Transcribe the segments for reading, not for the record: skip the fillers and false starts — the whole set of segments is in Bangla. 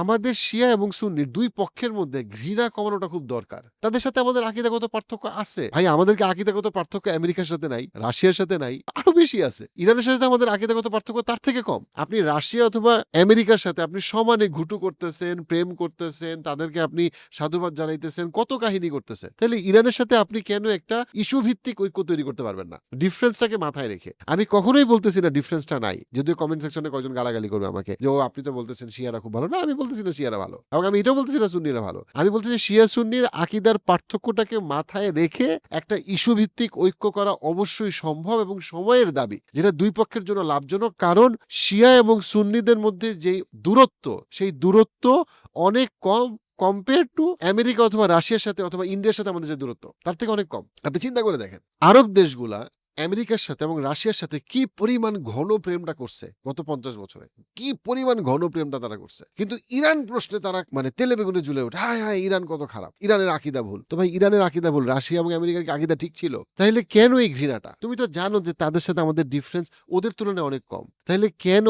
আমাদের শিয়া এবং সুন্নির ২ পক্ষের মধ্যে ঘৃণা কমানোটা খুব দরকার। তাদের সাথে আমাদের আকীদাগত পার্থক্য আছে। ভাই আমাদেরকে আকীদাগত পার্থক্য আমেরিকার সাথে নাই, রাশিয়ার সাথে নাই, আরো বেশি আছে। ইরানের সাথে আমাদের আকীদাগত পার্থক্য তার থেকে কম। আপনি রাশিয়া অথবা আমেরিকার সাথে আপনি সমানে ঘুটু করতেছেন, প্রেম করতেছেন, তাদেরকে আপনি সাধুবাদ জানাইতেছেন, কত কাহিনী করতেছেন। তাহলে ইরানের সাথে আপনি কেন একটা ইস্যু ভিত্তিক ঐক্য তৈরি করতে পারবেন না? ডিফারেন্সটাকে মাথায় রেখে। আমি কখনোই বলতেছি না ডিফারেন্সটা নাই। যদিও কমেন্ট সেকশনে কয়জন গালাগালি করবে আমাকে যে, "ও আপনি তো বলতেছেন শিয়ারা খুব ভালো।" না, আমি বলতেছি না শিয়ারা ভালো। এবং আমি এটাও বলতেছি না সুন্নিরা ভালো। আমি বলতেছি শিয়া সুন্নির আকীদার পার্থক্যটাকে মাথায় রেখে একটা ইস্যু ভিত্তিক ঐক্য করা অবশ্যই সম্ভব এবং সময়ের দাবি। যেটা ২ পক্ষের জন্য লাভজনক। কারণ শিয়া এবং সুন্নিদের মধ্যে যেই দূরত্ব, সেই দূরত্ব অনেক কম কম্পেয়ার টু আমেরিকা অথবা রাশিয়ার সাথে অথবা ইন্ডিয়ার সাথে আমাদের যে দূরত্ব, তার থেকে অনেক কম। আপনি চিন্তা করে দেখেন, আরব দেশগুলা আমেরিকার সাথে এবং রাশিয়ার সাথে কি পরিমাণ ঘন প্রেমটা করছে গত ৫০ বছরে। কি পরিমাণ ঘন প্রেমটা তারা করছে। কিন্তু ইরান প্রশ্নে তারা মানে তেলে বেগুনে জ্বলে ওঠে। হায়, হায় ইরান কত খারাপ। ইরানের আকীদা ভুল। তো ভাই ইরানের আকীদা ভুল। রাশিয়া এবং আমেরিকার কি আকীদা ঠিক ছিল? তাইলে কেন এই ঘৃণাটা? তুমি তো জানো যে তাদের সাথে আমাদের ডিফারেন্স ওদের তুলনায় অনেক কম। তাইলে কেন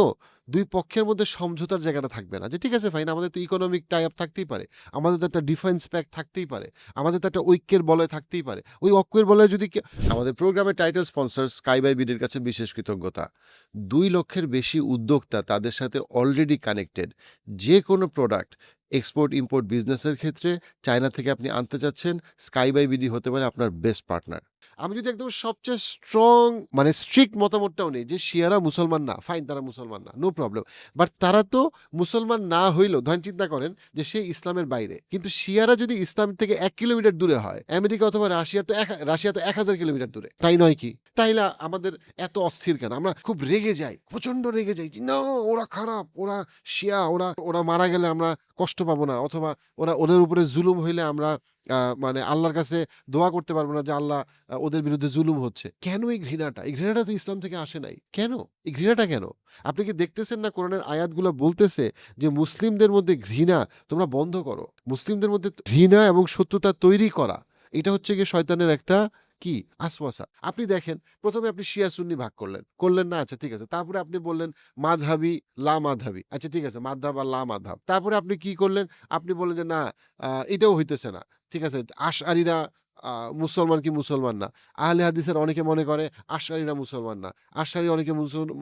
২ পক্ষের মধ্যে সমঝোতার জায়গাটা থাকবে না? যে ঠিক আছে ফাইন, আমাদের তো ইকোনমিক টাই আপ থাকতেই পারে। আমাদের তো একটা ডিফেন্স প্যাক্ট থাকতেই পারে। আমাদের তো একটা ঐক্যের বলয় থাকতেই পারে। ওই ঐক্যের বলয়ে যদি আমাদের প্রোগ্রামের টাইটেল স্পন্সর স্কাই বাই বিডির কাছে বিশেষ কৃতজ্ঞতা। ২ লক্ষের বেশি উদ্যোক্তা তাদের সাথে অলরেডি কানেক্টেড। যে কোনো প্রোডাক্ট এক্সপোর্ট ইম্পোর্ট বিজনেসের ক্ষেত্রে চায়না থেকে আপনি আনতে চাচ্ছেন, স্কাই বাই বিডি হতে পারে আপনার বেস্ট পার্টনার। আমি যদি একদম সবচেয়ে স্ট্রং মানে স্ট্রিক্ট মতামতটাও নেই যে শিয়ারা মুসলমান না, ফাইন তারা মুসলমান না, নো প্রবলেম। বাট তারা তো মুসলমান না হইলেও ধরেন চিন্তা করেন যে সে ইসলামের বাইরে। কিন্তু শিয়ারা যদি ইসলাম থেকে ১ কিলোমিটার দূরে হয়, আমেরিকা অথবা রাশিয়া তো ১,০০০ কিলোমিটার দূরে। তাই নয় কি? তাইলে আমাদের এত অস্থির কেন? আমরা খুব রেগে যাই, প্রচন্ড রেগে যাই যে, "না ওরা খারাপ, ওরা শিয়া, ওরা মারা গেলে আমরা কষ্ট পাবো না।" অথবা ওদের উপরে জুলুম হইলে আমরা মানে আল্লাহর কাছে দোয়া করতে পারবো না যে আল্লাহ ওদের বিরুদ্ধে জুলুম হচ্ছে। কেন এই ঘৃণাটা? এই ঘৃণাটা তো ইসলাম থেকে আসে নাই। কেন? এই ঘৃণাটা কেন? আপনি কি দেখতেছেন না কোরআনের আয়াতগুলো বলতেছে যে মুসলিমদের মধ্যে ঘৃণা তোমরা বন্ধ করো। মুসলিমদের মধ্যে ঘৃণা এবং শত্রুতা তৈরি করা, এটা হচ্ছে গিয়ে শয়তানের একটা কি? ওয়াসওয়াসা। আপনি দেখেন ১ম এ আপনি শিয়া সুন্নি ভাগ করলেন। করলেন না? আচ্ছা ঠিক আছে। তারপরে আপনি বললেন মাযহাবি, লা মাযহাবি। আচ্ছা ঠিক আছে, মাযহাব আর লা মাযহাব। তারপরে আপনি কি করলেন? আপনি বললেন যে না এটাও হইতেছে না। ঠিক আছে, আশআরিরা আ মুসলমান কি মুসলমান না। আহলে হাদিসের অনেকে মনে করে আশআরিরা মুসলমান না। আশআরি অনেকে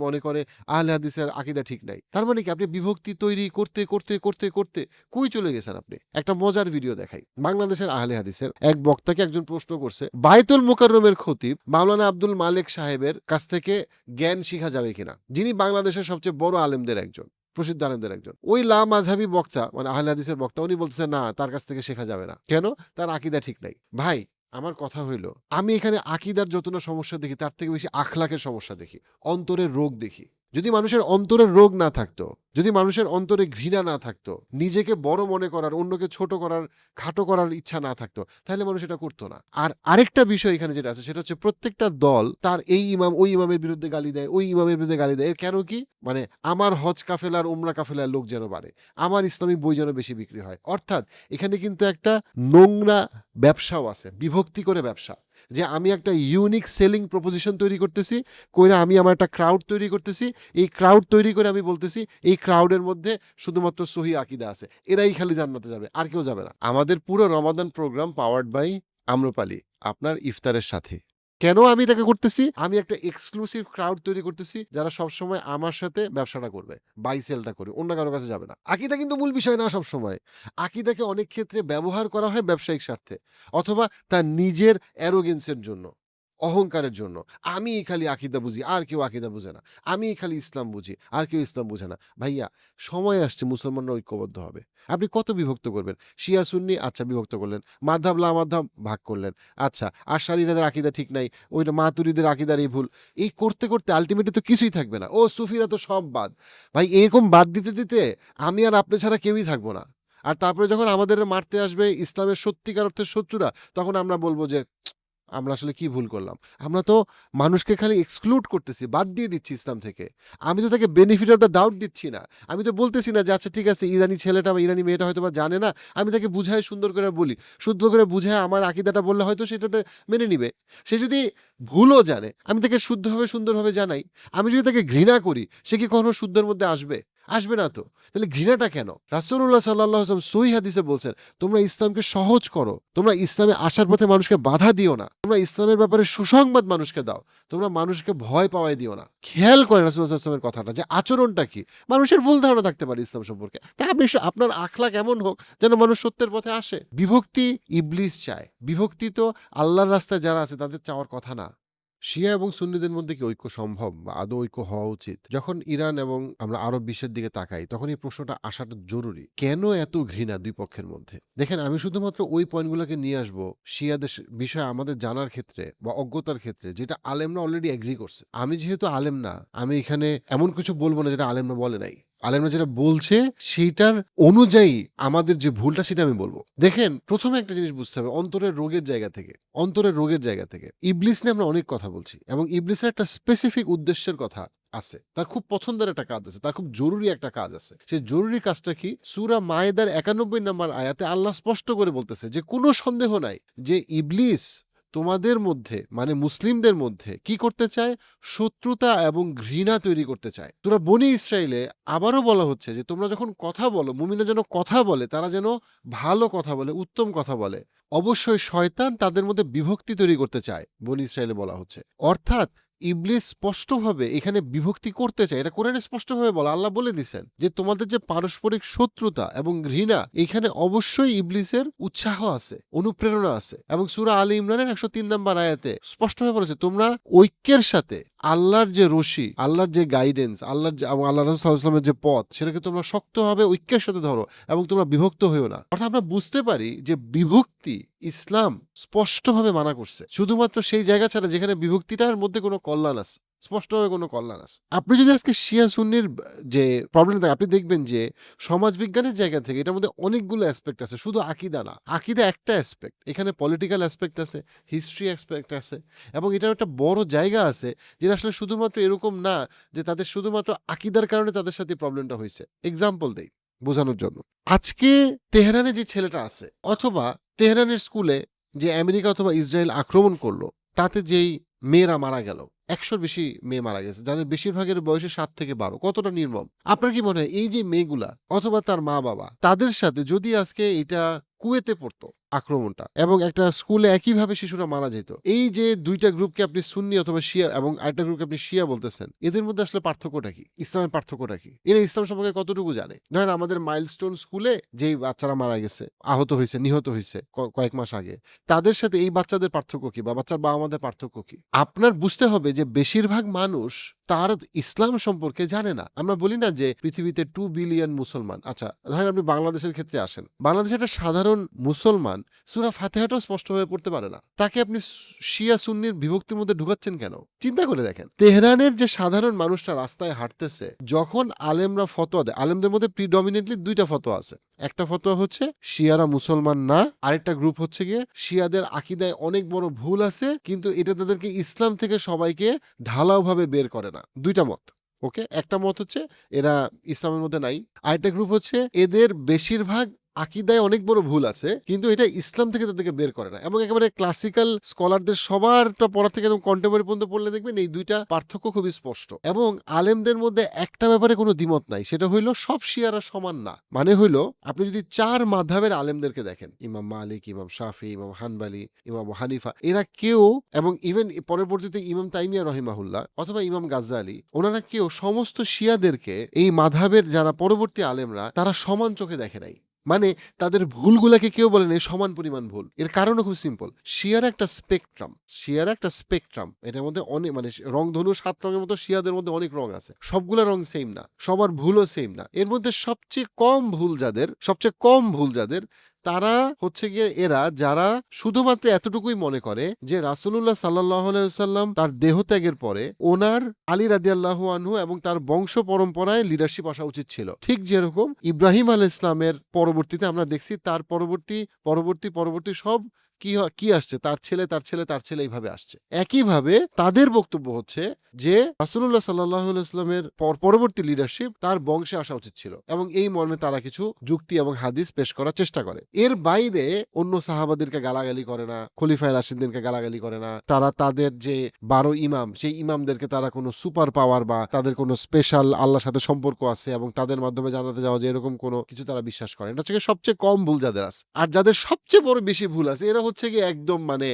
মনে করে আহলে হাদিসের আকীদা ঠিক নাই। তার মানে কি আপনি বিভক্তি তৈরি করতে কই চলে গেছেন আপনি? একটা মজার ভিডিও দেখাই। বাংলাদেশের আহলে হাদিসের এক বক্তাকে একজন প্রশ্ন করছে, বায়তুল মুকাররমের খতিব মাওলানা আব্দুল মালেক সাহেবের কাছ থেকে জ্ঞান শিখা যাবে কিনা? যিনি বাংলাদেশের সবচেয়ে বড় আলেমদের একজন। প্রসিদ্ধ আলেমদের একজন। ওই লা মাযহাবী বক্তা মানে আহলে হাদিসের বক্তা উনি বলতেছেন না তার কাছ থেকে শেখা যাবে না। কেন? তার আকীদা ঠিক নাই। ভাই আমার কথা হইলো আমি এখানে আকীদার যত না সমস্যা দেখি তার থেকে বেশি আখলাকের সমস্যা দেখি। অন্তরের রোগ দেখি। যদি মানুষের অন্তরের রোগ না থাকতো, যদি মানুষের অন্তরে ঘৃণা না থাকতো, নিজেকে বড় মনে করার, অন্যকে ছোট করার, খাটো করার ইচ্ছা না থাকতো, তাহলে মানুষ এটা করতো না। আর আরেকটা বিষয় এখানে যেটা আছে সেটা হচ্ছে প্রত্যেকটা দল তার এই ইমাম ওই ইমামের বিরুদ্ধে গালি দেয়, ওই ইমামের বিরুদ্ধে গালি দেয়। এর কেন কি? মানে আমার হজ কাফেলার উমরা কাফেলার লোক যেন বাড়ে। আমার ইসলামিক বই যেন বেশি বিক্রি হয়। অর্থাৎ এখানে কিন্তু একটা নোংরা ব্যবসাও আছে। বিভক্তি করে ব্যবসা। যে আমি একটা ইউনিক সেলিং প্রপোজিশন তৈরি করতেছি, কইরা আমি আমার একটা ক্রাউড তৈরি করতেছি। এই ক্রাউড তৈরি করে আমি বলতেছি এই ক্রাউডের মধ্যে শুধুমাত্র সহি আকীদা আছে। এরাই খালি জান্নাতে যাবে, আর কেউ যাবে না। আমাদের পুরো রমাদান প্রোগ্রাম পাওয়ার্ড বাই আম্রপালি, আপনার ইফতারের সাথে। কেন আমি এটাকে করতেছি? আমি একটা এক্সক্লুসিভ ক্রাউড তৈরি করতেছি যারা সবসময় আমার সাথে ব্যবসাটা করবে, বাই সেলটা করে, অন্য কারো কাছে যাবে না। আকীদা কিন্তু মূল বিষয় না সবসময়। আকীদাকে অনেক ক্ষেত্রে ব্যবহার করা হয় ব্যবসায়িক স্বার্থে অথবা তার নিজের অ্যারোগেন্সের জন্য, অহংকারের জন্য। আমিই খালি আকীদা বুঝি, আর কেউ আকীদা বুঝে না। আমিই খালি ইসলাম বুঝি, আর কেউ ইসলাম বুঝে না। ভাইয়া সময় আসছে মুসলমানরা ঐক্যবদ্ধ হবে। আপনি কত বিভক্ত করবেন? শিয়া সুন্নি আচ্ছা বিভক্ত করলেন। মাযহাব লা মাযহাব ভাগ করলেন। আচ্ছা আশআরিদের আকীদা ঠিক নাই, ওইটা মাতুরিদের আকীদার এই ভুল। এই করতে আল্টিমেটলি তো কিছুই থাকবে না। ও সুফিরা তো সব বাদ। ভাই এরকম বাদ দিতে আমি আর আপনি ছাড়া কেউই থাকবো না। আর তারপরে যখন আমাদের মারতে আসবে ইসলামের সত্যিকার অর্থের শত্রুরা, তখন আমরা বলব যে আমরা আসলে কি ভুল করলাম? আমরা তো মানুষকে খালি এক্সক্লুড করতেছি, বাদ দিয়ে দিচ্ছি ইসলাম থেকে। আমি তো তাকে বেনিফিট অফ দ্য ডাউট দিচ্ছি না। আমি তো বলতেছি না যে আচ্ছা ঠিক আছে ইরানি ছেলেটা বা ইরানি মেয়েটা হয়তোবা জানে না। আমি তাকে বুঝায় সুন্দর করে বলি। সুন্দর করে বুঝায় আমার আকীদাটা বললে হয়তো সেটাতে মেনে নিবে। সে যদি ভুলও জানে, আমি তাকে শুদ্ধভাবে সুন্দরভাবে জানাই। আমি যদি তাকে ঘৃণা করি, সে কি কখনো শুদ্ধের মধ্যে আসবে? আসবে না তো। তাহলে ঘৃণাটা কেন? রাসূলুল্লাহ সাল্লাল্লাহু আলাইহি ওয়াসাল্লাম সহিহ হাদিসে বলছেন, তোমরা ইসলামকে সহজ করো, তোমরা ইসলামে আসার পথে মানুষকে বাধা দিও না, তোমরা ইসলামের ব্যাপারে সুসংবাদ মানুষকে দাও, তোমরা মানুষকে ভয় পাওয়াই দিও না। খেয়াল করেন রাসূলুল্লাহ সাল্লাল্লাহু আলাইহি ওয়াসাল্লামের কথাটা, যে আচরণটা কি। মানুষের ভুল ধারণা থাকতে পারে ইসলাম সম্পর্কে, তা আপনি আপনার আখলাক এমন হোক যেন মানুষ সত্যের পথে আসে। বিভক্তি ইবলিস চায়। বিভক্তি তো আল্লাহর রাস্তায় যারা আছে তাদের চাওয়ার কথা না। শিয়া এবং সুন্নিদের মধ্যে কি ঐক্য সম্ভব বা আদৌ ঐক্য হওয়া উচিত? যখন ইরান এবং আমরা আরব বিশ্বের দিকে তাকাই, তখন এই প্রশ্নটা আসাটা জরুরি। কেন এত ঘৃণা দুই পক্ষের মধ্যে? দেখেন, আমি শুধুমাত্র ওই পয়েন্টগুলোকে নিয়ে আসবো শিয়াদের বিষয়ে আমাদের জানার ক্ষেত্রে বা অজ্ঞতার ক্ষেত্রে, যেটা আলেমরা অলরেডি এগ্রি করছে। আমি যেহেতু আলেম না, আমি এখানে এমন কিছু বলবো না যেটা আলেমরা বলে নাই। আলেমরা যেটা বলছে সেইটার অনুযায়ী আমাদের যে ভুলটা সেটা আমি বলবো। দেখেন, প্রথমে একটা জিনিস বুঝতে হবে, অন্তরের রোগের জায়গা থেকে, অন্তরের রোগের জায়গা থেকে ইবলিস নিয়ে আমরা অনেক কথা বলছি, এবং ইবলিসের একটা স্পেসিফিক উদ্দেশ্যের কথা আছে। তার খুব পছন্দের একটা কাজ আছে, তার খুব জরুরি একটা কাজ আছে। সেই জরুরি কাজটা কি? সূরা মায়েদার ৯১ নম্বর আয়াতে আল্লাহ স্পষ্ট করে বলতেছে যে কোনো সন্দেহ নাই যে ইবলিস তোমাদের মধ্যে, মানে মুসলিমদের মধ্যে কি করতে চায়? শত্রুতা এবং ঘৃণা তৈরি করতে চায়। সূরা বনী ইসরাইলে আবারও বলা হচ্ছে যে তোমরা যখন কথা বলো, মুমিনরা যেন কথা বলে, তারা যেন ভালো কথা বলে, উত্তম কথা বলে। অবশ্যই শয়তান তাদের মধ্যে বিভক্তি তৈরি করতে চায়, বনী ইসরাইলে বলা হচ্ছে। অর্থাৎ ইবলিস স্পষ্টভাবে এখানে বিভক্তি করতে চায়। এটা কোরআনে স্পষ্টভাবে বলা, আল্লাহ বলে দিচ্ছেন যে তোমাদের যে পারস্পরিক শত্রুতা এবং ঘৃণা, এখানে অবশ্যই ইবলিসের উৎসাহ আছে, অনুপ্রেরণা আছে। এবং সূরা আলী ইমরানের ১০৩ নম্বর আয়াতে স্পষ্টভাবে বলেছে তোমরা ঐক্যের সাথে আল্লাহর যে রশি, আল্লাহর যে গাইডেন্স, আল্লাহর যে এবং আল্লাহ রাসূল সাল্লাল্লাহু আলাইহি ওয়াসাল্লামের যে পথ, সেটাকে তোমরা শক্তভাবে ঐক্যের সাথে ধরো এবং তোমরা বিভক্ত হইও না। অর্থাৎ আমরা বুঝতে পারি যে বিভক্তি ইসলাম স্পষ্টভাবে মানা করছে, শুধুমাত্র সেই জায়গা ছাড়া যেখানে বিভক্তিটার মধ্যে কোনো কল্যাণ আছে, স্পষ্টভাবে কোনো কল্যাণ আছে। আপনি যদি আজকে শিয়া সুন্নির যে প্রবলেম থাকে, আপনি দেখবেন যে সমাজবিজ্ঞানের জায়গা থেকে এটার মধ্যে অনেকগুলো অ্যাসপেক্ট আছে, শুধু আকীদা না। আকীদা একটা অ্যাসপেক্ট, এখানে পলিটিক্যাল অ্যাসপেক্ট আছে, হিস্ট্রি অ্যাসপেক্ট আছে, এবং এটার একটা বড় জায়গা আছে যেটা আসলে শুধুমাত্র এরকম না যে তাদের শুধুমাত্র আকীদার কারণে তাদের সাথে প্রবলেমটা হয়েছে। এক্সাম্পল দেই বোঝানোর জন্য। আজকে তেহরানে যে ছেলেটা আছে, অথবা তেহরানের স্কুলে যে আমেরিকা অথবা ইসরায়েল আক্রমণ করলো, তাতে যেই মেয়েরা মারা গেল, ১০০-র বেশি মেয়ে মারা গেছে, যাদের বেশিরভাগের বয়সে ৭ থেকে ১২। কতটা নির্মম! আপনার কি মনে হয় এই যে মেয়েগুলা অথবা তার মা বাবা, তাদের সাথে যদি আজকে এটা কুয়েতে পড়তো আক্রমণটা, এবং একটা স্কুলে একইভাবে শিশুরা মারা যেত, এই যে দুইটা গ্রুপকে আপনি সুন্নি অথবা শিয়া এবং আরেকটা গ্রুপকে আপনি শিয়া বলতেছেন, এদের মধ্যে আসলে পার্থক্যটা কি? ইসলামের পার্থক্যটা কি? এরা ইসলাম সম্পর্কে কতটুকু জানে? ধরেন আমাদের মাইলস্টোন স্কুলে যেই বাচ্চারা মারা গেছে, আহত হয়েছে, নিহত হয়েছে কয়েক মাস আগে, তাদের সাথে এই বাচ্চাদের পার্থক্য কি, বা বাচ্চার বাবা মাদের পার্থক্য কি? আপনার বুঝতে হবে যে বেশিরভাগ মানুষ তার ইসলাম সম্পর্কে জানে না। আমরা বলি না যে পৃথিবীতে 2 বিলিয়ন মুসলমান। আচ্ছা, ধরেন আপনি বাংলাদেশের ক্ষেত্রে আসেন, বাংলাদেশে একটা সাধারণ মুসলমান সূরা ফাতিহাটাও স্পষ্টভাবে পড়তে পারে না, তাকে আপনি শিয়া সুন্নির বিভক্তির মধ্যে ঢুকাচ্ছেন কেন? চিন্তা করে দেখেন, তেহরানের যে সাধারণ মানুষটা রাস্তায় হাঁটতেছে, যখন আলেমরা ফতোয়া দেয়, আলেমদের মধ্যে প্রিডমিনেন্টলি দুইটা ফতোয়া আছে। একটা ফতোয়া হচ্ছে শিয়ারা মুসলমান না, আরেকটা গ্রুপ হচ্ছে গিয়ে শিয়াদের আকীদায় অনেক বড় ভুল আছে, কিন্তু এটা তাদেরকে ইসলাম থেকে সবাইকে ঢালাওভাবে বের করে না। দুইটা মত। ওকে, একটা মত হচ্ছে এরা ইসলামের মধ্যে নাই, আরেকটা গ্রুপ হচ্ছে এদের বেশিরভাগ আকীদায় অনেক বড় ভুল আছে, কিন্তু এটা ইসলাম থেকে তাদেরকে বের করে না। এবং একেবারে ক্লাসিক্যাল স্কলারদের সবারটা পড়া থেকে একদম কন্টেম্পোরারি পর্যন্ত পড়লে দেখবেন এই দুইটা পার্থক্য খুবই স্পষ্ট। এবং আলেমদের মধ্যে একটা ব্যাপারে কোনো দ্বিমত নাই, সেটা হইলো সব শিয়ারা সমান না। মানে হইলো আপনি যদি ৪ মাযহাবের আলেমদেরকে দেখেন, ইমাম মালিক, ইমাম শাফি, ইমাম হানবালি, ইমাম আবু হানিফা, এরা কেউ, এবং ইভেন পরবর্তীতে ইমাম তাইমিয়া রহিমাহুল্লাহ অথবা ইমাম গাজ্জালি, ওনারা কেউ সমস্ত শিয়াদেরকে, এই মাযহাবের যারা পরবর্তী আলেমরা, তারা সমান চোখে দেখে নাই। মানে তাদের ভুলগুলাকে কেউ বলেন এই সমান পরিমাণ ভুল। এর কারণও খুব সিম্পল, শিয়ার একটা স্পেকট্রাম, শিয়ার একটা স্পেকট্রাম, এটার মধ্যে অনেক, মানে রংধনু ৭ রঙের মতো শিয়াদের মধ্যে অনেক রং আছে, সবগুলা রং সেম না, সবার ভুলও সেম না। এর মধ্যে সবচেয়ে কম ভুল যাদের, তারা হচ্ছে গিয়ে এরা যারা শুধুমাত্র এতটুকুই মনে করে যে রাসূলুল্লাহ সাল্লাল্লাহু আলাইহি ওয়াসাল্লাম তার দেহত্যাগের পরে ওনার আলী রাদিয়াল্লাহু আনহু এবং তার বংশ পরম্পরায় লিডারশিপ আসা উচিত ছিল। ঠিক যেরকম ইব্রাহিম আলাইহিস সালামের পরবর্তীতে আমরা দেখছি তার পরবর্তী সব কি আসছে, তার ছেলে তার ছেলে তার ছেলে এইভাবে আসছে। একইভাবে তাদের বক্তব্য হচ্ছে যে রাসূলুল্লাহ সাল্লাল্লাহু আলাইহি ওয়াসাল্লামের পরবর্তী লিডারশিপ তার বংশে আসা উচিত ছিল, এবং এই মর্মে তারা কিছু যুক্তি এবং হাদিস পেশ করার চেষ্টা করে। এর বাইরে অন্য সাহাবাদেরকে গালাগালি করে না, খলিফায়ে রাশিদিনকে গালাগালি করে না। তারা তাদের যে 12 ইমাম, সেই ইমামদেরকে তারা কোনো সুপার পাওয়ার বা তাদের কোনো স্পেশাল আল্লাহর সাথে সম্পর্ক আছে এবং তাদের মাধ্যমে জানাতে যাওয়া যে এরকম কোনো কিছু তারা বিশ্বাস করে। এটা হচ্ছে সবচেয়ে কম ভুল যাদের আছে। আর যাদের সবচেয়ে বড় বেশি ভুল আছে এরা হচ্ছে কি একদম মানে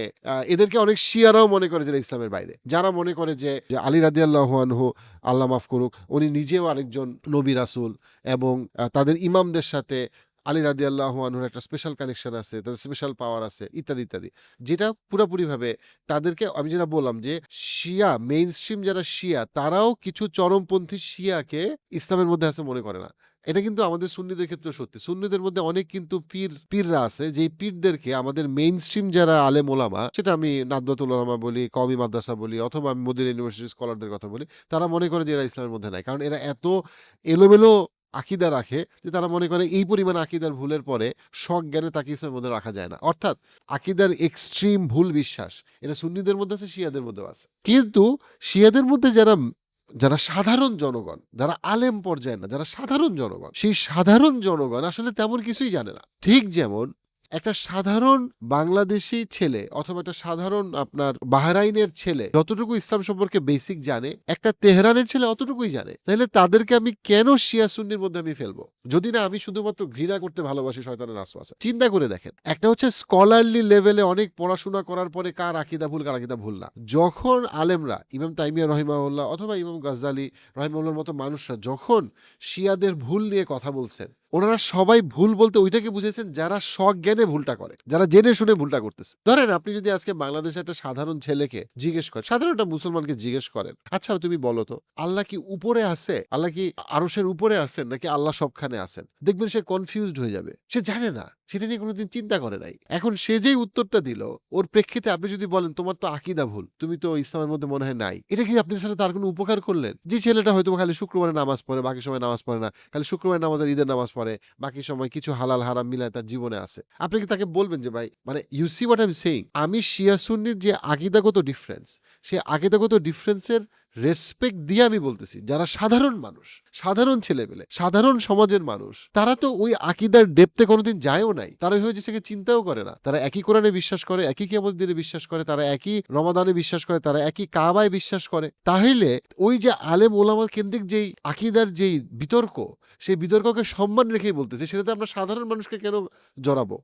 এদেরকে অনেক শিয়ারাও মনে করে যে ইসলামের বাইরে, যারা মনে করে যে আলী রাদিয়াল্লাহু আনহু, আল্লাহ মাফ করুক, উনি নিজেও আরেকজন নবী রাসূল এবং তাদের ইমামদের সাথে আলী রাদিয়াল্লাহু আনহুর একটা স্পেশাল কানেকশন আছে, তাদের স্পেশাল পাওয়ার আছে, ইত্যাদি ইত্যাদি। যেটা পুরোপুরিভাবে তাদেরকে আমি যেটা বললাম যে শিয়া মেইন স্ট্রিম যারা শিয়া তারাও কিছু চরমপন্থী শিয়াকে ইসলামের মধ্যে আছে মনে করে না। এটা কিন্তু আমাদের সুন্নিদের ক্ষেত্রে সত্যি। সুন্নিদের মধ্যে অনেক কিন্তু পীররা আছে, যেই পীরদেরকে আমাদের মেইন স্ট্রিম যারা আলেম ওলামা, সেটা আমি নাদওয়াতুল উলামা বলি, কওমি মাদ্রাসা বলি, অথবা আমি মদিনা ইউনিভার্সিটি স্কলারদের কথা বলি, তারা মনে করে যে এরা ইসলামের মধ্যে নাই। কারণ এরা এত এলোমেলো আকীদা রাখে যে তারা মনে করে এই পরিমাণ আকীদার ভুলের পরে সজ্ঞানে তাকে ইসলামের মধ্যে রাখা যায় না। অর্থাৎ আকীদার এক্সট্রিম ভুল বিশ্বাস এটা সুন্নিদের মধ্যে আছে, শিয়াদের মধ্যেও আছে। কিন্তু শিয়াদের মধ্যে যারা সাধারণ জনগণ, যারা আলেম পর্যায়ে না, যারা সাধারণ জনগণ, সেই সাধারণ জনগণ আসলে তেমন কিছুই জানে না। ঠিক যেমন একটা সাধারণ বাংলাদেশী ছেলে অথবা একটা সাধারণ আপনার বাহরাইনের ছেলে যতটুকু ইসলাম সম্পর্কে বেসিক জানে, একটা তেহরানের ছেলে অতটুকুই জানে। তাহলে তাদেরকে আমি কেন শিয়া সুন্নির মধ্যে আমি ফেলবো, যদি না আমি শুধুমাত্র ঘৃণা করতে ভালোবাসি শয়তানের ওয়াসওয়াসা? চিন্তা করে দেখেন, একটা হচ্ছে স্কলারলি লেভেলে অনেক পড়াশোনা করার পরে কার আকীদা ভুল কার আকীদা ভুল না। যখন আলেমরা ইমাম তাইমিয়া রহিমাহুল্লাহ অথবা ইমাম গাজ্জালি রহিমাহুল্লাহর মতো মানুষরা যখন শিয়াদের ভুল নিয়ে কথা বলছেন, ওনারা সবাই ভুল বলতে ওইটাকে বুঝেছেন যারা সজ্ঞানে ভুলটা করে, যারা জেনে শুনে ভুলটা করতেছে। ধরেন আপনি যদি আজকে বাংলাদেশে একটা সাধারণ ছেলেকে জিজ্ঞেস করেন, সাধারণ একটা মুসলমানকে জিজ্ঞেস করেন, আচ্ছা তুমি বলো তো আল্লাহ কি উপরে আছে, আল্লাহ কি আরশের উপরে আছেন নাকি আল্লাহ সবখানে আছেন, দেখবেন সে কনফিউজড হয়ে যাবে, সে জানে না, সেটা নিয়ে কোনোদিন চিন্তা করে নাই। এখন সে যেই উত্তরটা দিল ওর প্রেক্ষিতে আপনি যদি বলেন তোমার তো আকীদা ভুল, তুমি তো ইসলামের মধ্যে মনে হয় নাই, এটা কি আপনার সাথে তার কোনো উপকার করলেন? যে ছেলেটা হয়তো খালি শুক্রবারে নামাজ পড়ে, বাকি সময় নামাজ পড়ে না, খালি শুক্রবারে নামাজ আর ঈদের নামাজ পড়ে, বাকি সময় কিছু হালাল হারাম মিলায় তার জীবনে আছে, আপনি কি তাকে বলবেন যে ভাই মানে you see what I am saying? আমি শিয়া সুন্নির যে আকীদাগত ডিফারেন্স, সেই আকীদাগত ডিফারেন্সের রেসপেক্ট দিয়ে আমি বলতেছি, যারা সাধারণ মানুষ, সাধারণ ছেলেমেলে, সাধারণ সমাজের মানুষ, তারা তো ওই আকীদার ডেপথে কোনোদিন যায়ও নাই, তারা হয়ে যেটাকে চিন্তাও করে না। তারা একই কোরআনে বিশ্বাস করে, একই কিয়ামত দিনে বিশ্বাস করে, তারা একই রমাদানে বিশ্বাস করে, তারা একই কাবায় বিশ্বাস করে। তাহলে ওই যে আলেম ওলামা কেন্দ্রিক যেই আকীদার যেই বিতর্ক, সেই বিতর্ককে সম্মান রেখেই বলতেছে, সেটাতে আমরা সাধারণ মানুষকে কেন জড়াবো?